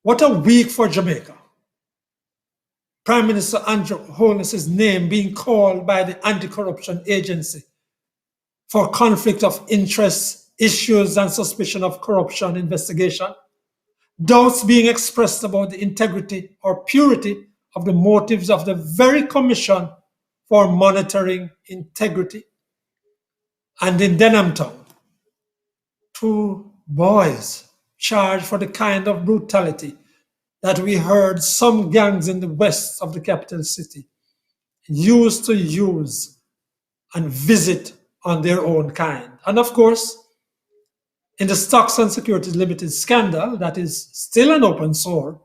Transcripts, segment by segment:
What a week for Jamaica. Prime Minister Andrew Holness' name being called by the Anti-Corruption Agency for conflict of interest issues and suspicion of corruption investigation. Doubts being expressed about the integrity or purity of the motives of the very Commission for Monitoring Integrity. And in Denham Town, 2 boys charged for the kind of brutality that we heard some gangs in the west of the capital city used to use and visit on their own kind. And of course, in the Stocks and Securities Limited scandal that is still an open sore,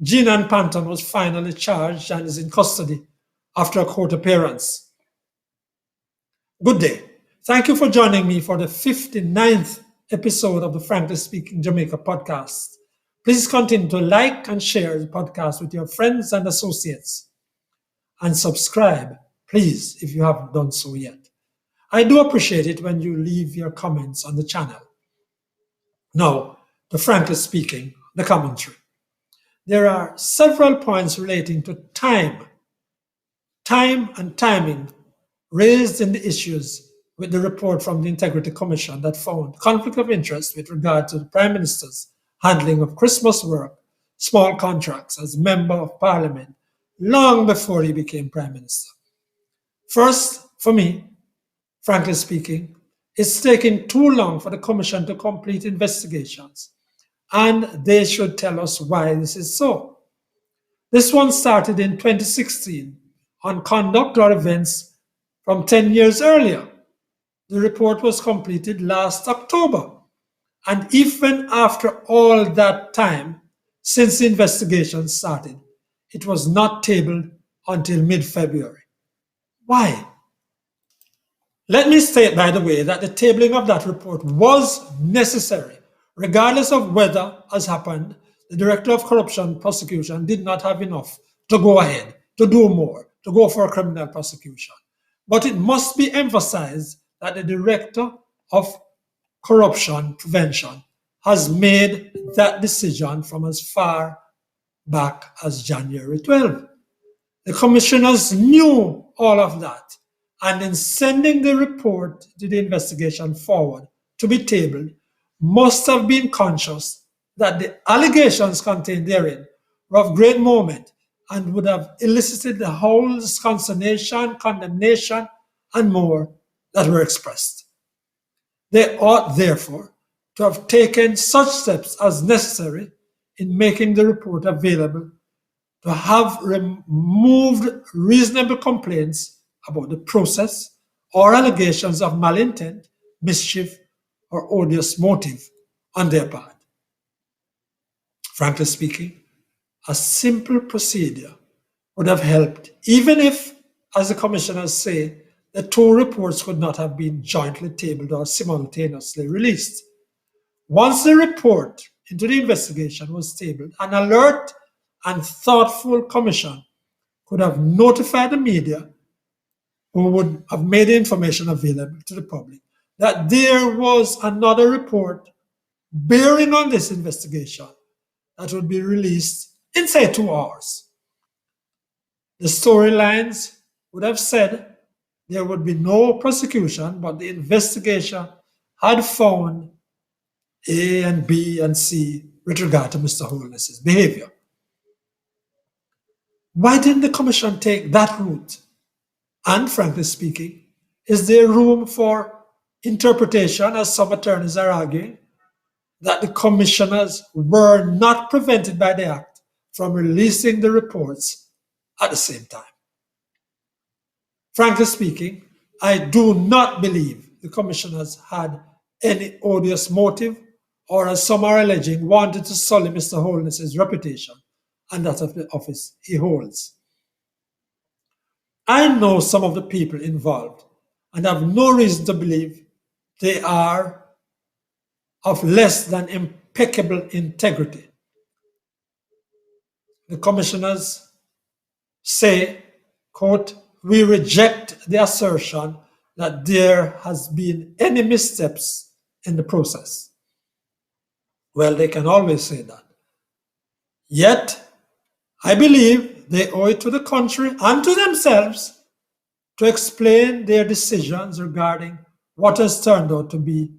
Jean Panton was finally charged and is in custody after a court appearance. Good day. Thank you for joining me for the 59th episode of the Frankly Speaking Jamaica podcast. Please continue to like and share the podcast with your friends and associates. And subscribe, please, if you haven't done so yet. I do appreciate it when you leave your comments on the channel. Now, to Frankly Speaking, the commentary. There are several points relating to time and timing raised in the issues with the report from the Integrity Commission that found conflict of interest with regard to the Prime Minister's handling of Christmas work, small contracts as Member of Parliament long before he became Prime Minister. First, for me, frankly speaking, it's taking too long for the Commission to complete investigations, and they should tell us why this is so. This one started in 2016 on conduct or events from 10 years earlier. The report was completed last October. And even after all that time, since the investigation started, it was not tabled until mid-February. Why? Let me state, by the way, that the tabling of that report was necessary, regardless of whether, as happened, the Director of Corruption Prosecution did not have enough to go ahead, to do more, to go for a criminal prosecution. But it must be emphasized that the Director of Corruption Prevention has made that decision from as far back as January 12. The commissioners knew all of that, and in sending the report to the investigation forward to be tabled, must have been conscious that the allegations contained therein were of great moment and would have elicited the whole consternation, condemnation, and more that were expressed. They ought, therefore, to have taken such steps as necessary in making the report available, to have removed reasonable complaints about the process or allegations of malintent, mischief, or odious motive on their part. Frankly speaking, a simple procedure would have helped, even if, as the commissioners say, the 2 reports could not have been jointly tabled or simultaneously released. Once the report into the investigation was tabled, an alert and thoughtful commission could have notified the media, who would have made the information available to the public, that there was another report bearing on this investigation that would be released in, say, 2 hours. The storylines would have said there would be no prosecution, but the investigation had found A and B and C with regard to Mr. Holness's behavior. Why didn't the commission take that route? And frankly speaking, is there room for interpretation, as some attorneys are arguing, that the commissioners were not prevented by the Act from releasing the reports at the same time? Frankly speaking, I do not believe the commissioners had any odious motive, or, as some are alleging, wanted to sully Mr. Holness's reputation and that of the office he holds. I know some of the people involved and have no reason to believe they are of less than impeccable integrity. The commissioners say, quote, "We reject the assertion that there has been any missteps in the process." Well, they can always say that. Yet, I believe they owe it to the country and to themselves to explain their decisions regarding what has turned out to be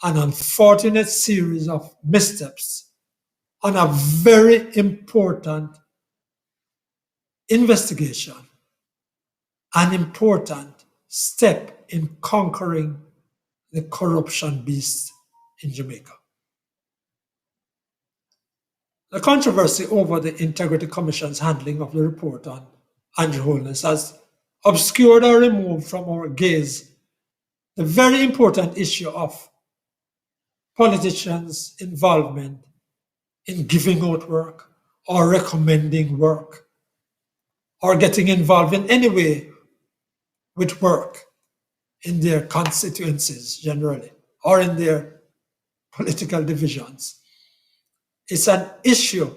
an unfortunate series of missteps on a very important investigation, an important step in conquering the corruption beast in Jamaica. The controversy over the Integrity Commission's handling of the report on Andrew Holness has obscured or removed from our gaze the very important issue of politicians' involvement in giving out work or recommending work or getting involved in any way with work in their constituencies generally or in their political divisions. It's an issue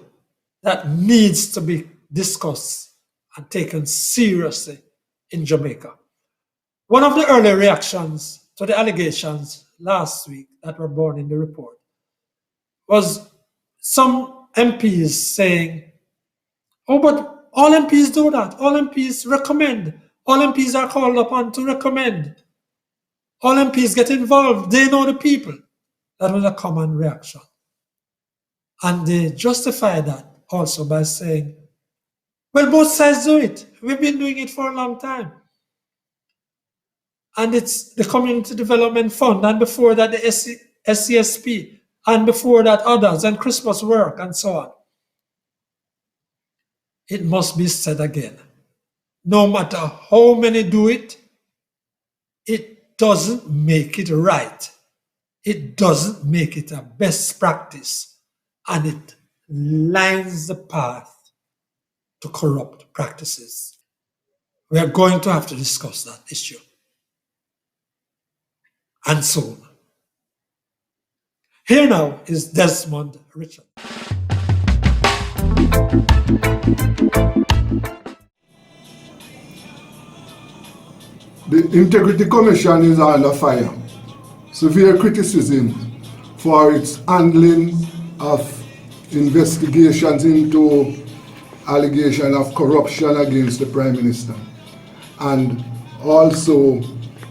that needs to be discussed and taken seriously in Jamaica. One of the early reactions to the allegations last week that were borne in the report was some MPs saying, oh, but all MPs do that. All MPs recommend. All MPs are called upon to recommend. All MPs get involved. They know the people. That was a common reaction. And they justify that also by saying, well, both sides do it. We've been doing it for a long time. And it's the Community Development Fund, and before that the SCSP, and before that others, and Christmas work, and so on. It must be said again. No matter how many do it, it doesn't make it right. It doesn't make it a best practice, and it lines the path to corrupt practices. We are going to have to discuss that issue. And soon. Here now is Desmond Richard. The Integrity Commission is under fire. Severe criticism for its handling of investigations into allegation of corruption against the Prime Minister, and also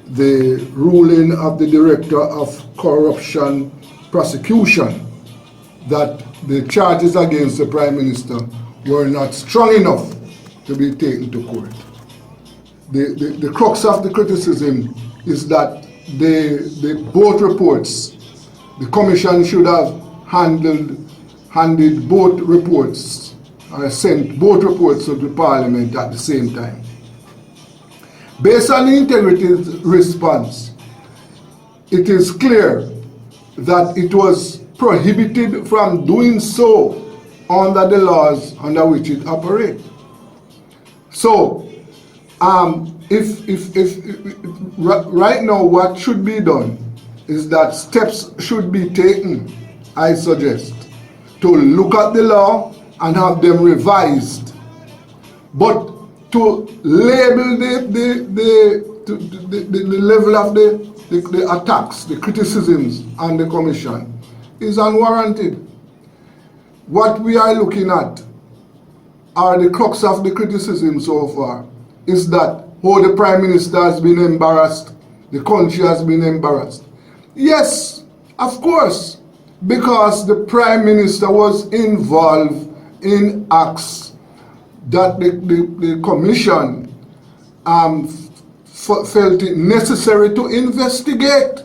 the ruling of the Director of Corruption Prosecution that the charges against the Prime Minister were not strong enough to be taken to court. The crux of the criticism is that both reports, the Commission should have handed both reports, sent both reports to the Parliament at the same time. Based on the Integrity's response, it is clear that it was prohibited from doing so under the laws under which it operates. So, right now what should be done is that steps should be taken, I suggest, to look at the law and have them revised. But to label the level of the attacks, the criticisms on the Commission is unwarranted. What we are looking at are the crux of the criticism so far is that the Prime Minister has been embarrassed, the country has been embarrassed. Yes, of course, because the Prime Minister was involved in acts that the Commission felt it necessary to investigate.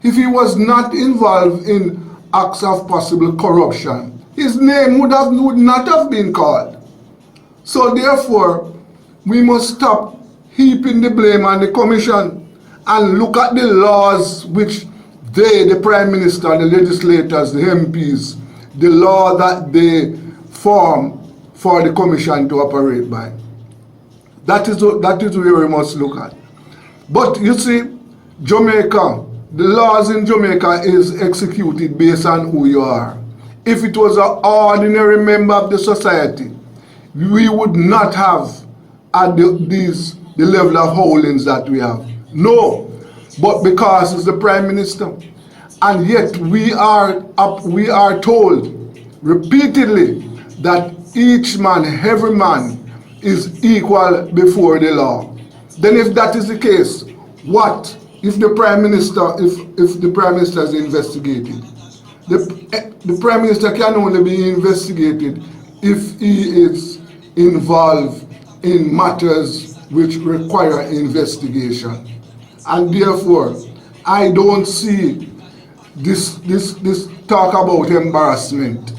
If he was not involved in acts of possible corruption, his name would not have been called. So therefore, we must stop heaping the blame on the Commission and look at the laws which the Prime Minister, the legislators, the MPs, the law that they form for the Commission to operate by. That is where we must look at. But you see, Jamaica, the laws in Jamaica is executed based on who you are. If it was an ordinary member of the society, we would not have at the level of holdings that we have. No, but because it's the Prime Minister. And yet we are told repeatedly that each man, every man is equal before the law. Then if that is the case, what if the Prime Minister, if the Prime Minister is investigated? The Prime Minister can only be investigated if he is involved in matters which require investigation. And therefore, I don't see this talk about embarrassment.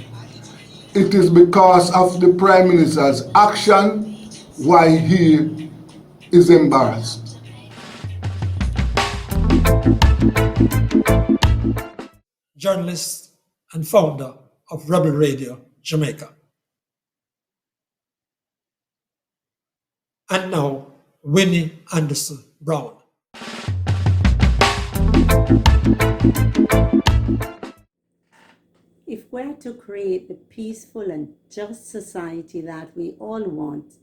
It is because of the Prime Minister's action why he is embarrassed. Journalist and founder of Rebel Radio Jamaica. And now, Winnie Anderson Brown. If we're to create the peaceful and just society that we all want,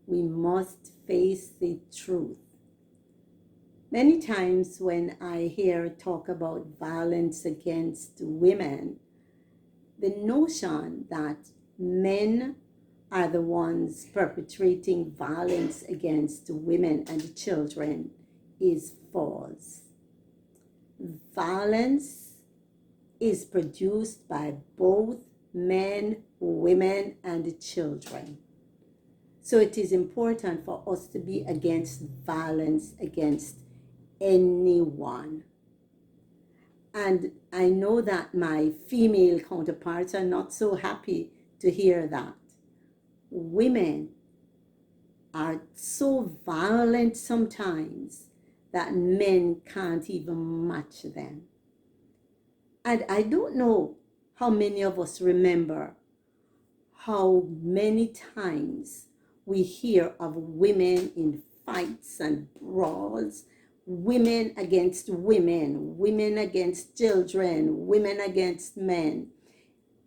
we must face the truth. Many times when I hear talk about violence against women, the notion that men are the ones perpetrating violence against women and children is false. Violence is produced by both men, women, and children. So it is important for us to be against violence against anyone. And I know that my female counterparts are not so happy to hear that. Women are so violent sometimes that men can't even match them. And I don't know how many of us remember how many times we hear of women in fights and brawls, women against women, women against children, women against men.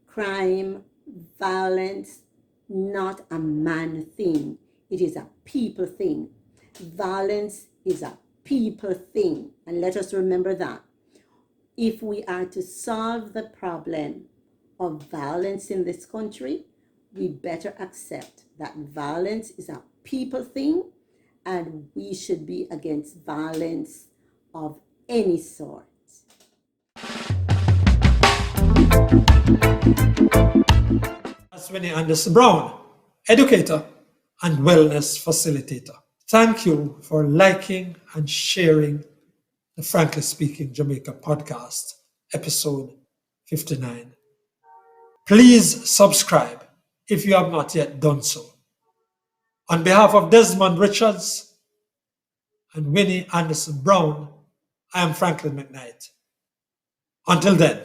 Crime, violence, not a man thing. It is a people thing. Violence is a people thing. And let us remember that. If we are to solve the problem of violence in this country, we better accept that violence is a people thing and we should be against violence of any sort. That's Winnie Anderson Brown, educator and wellness facilitator. Thank you for liking and sharing the Frankly Speaking Jamaica podcast, episode 59. Please subscribe if you have not yet done so. On behalf of Desmond Richards and Winnie Anderson Brown, I am Franklin McKnight. Until then.